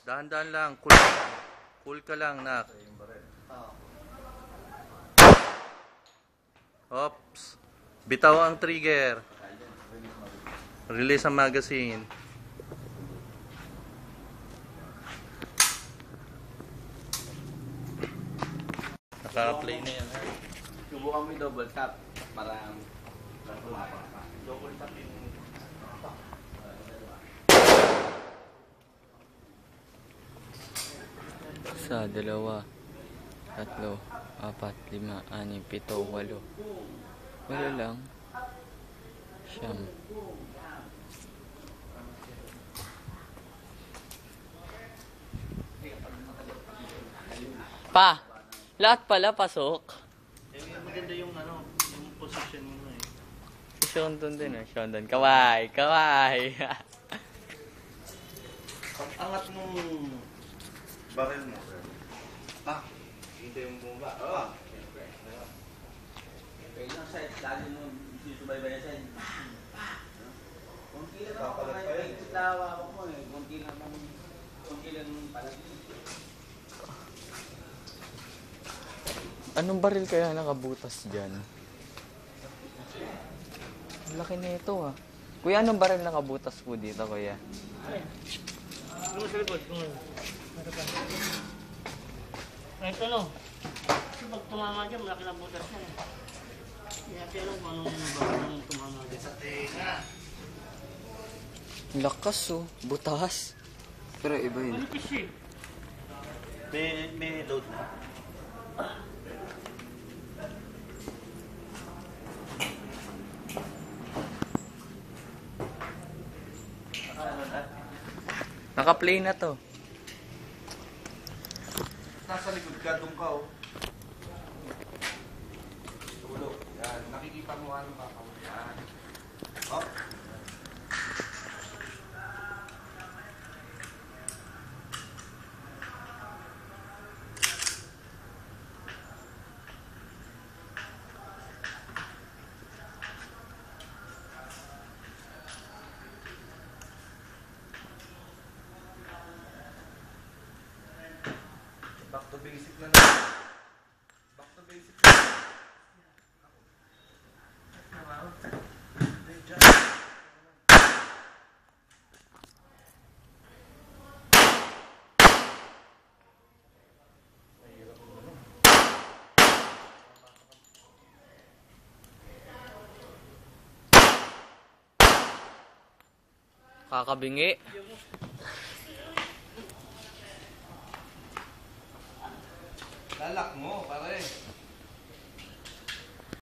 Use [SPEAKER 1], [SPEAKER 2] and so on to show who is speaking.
[SPEAKER 1] Dahan-dahan lang. Cool. Cool ka lang, nak. Oops. Bitaw ang trigger. Release ang magazine. Naka-play na yan.
[SPEAKER 2] Subukan mo yung double tap para tumapa ka.
[SPEAKER 1] Double tap yung...
[SPEAKER 3] Isa, dalawa, tatlo, apat, lima, anim, pito, walo. Walo lang. Siyam. Pa! Lahat pala pasok.
[SPEAKER 1] Maganda yung ano, yung position mo eh.
[SPEAKER 3] Si Shondon din eh. Shondon. Kaway! Kaway!
[SPEAKER 1] Ang angat nung baril mo. Hindi yung bumaba. Oo.
[SPEAKER 2] Kaya lang side, lalo mo susubaybayan side. Kunti lang ako ngayon. Tawa ako mo eh. Kunti lang pala.
[SPEAKER 3] Anong baril kaya nakabutas dyan? Laki na ito ah. Kuya, anong baril nakabutas po dito, kuya?
[SPEAKER 4] Ano sa likod? Ito no. Kasi pag tumama dyan, malaki na butas na eh. Hindi natin alam kung anong tumama dyan.
[SPEAKER 1] Sa tenga.
[SPEAKER 3] Lakas oh. Butas. Pero iba yun.
[SPEAKER 4] Manipis eh.
[SPEAKER 1] May load na.
[SPEAKER 3] Naka-play na to.
[SPEAKER 1] Nasa likod ka, doon ka oh. Tulo. Yan. Nakikita mo ano ka. Yan. Oh. Back to basic na lang. Back to basic na lang.
[SPEAKER 3] Kakabingi.
[SPEAKER 1] Lalak mo, pare.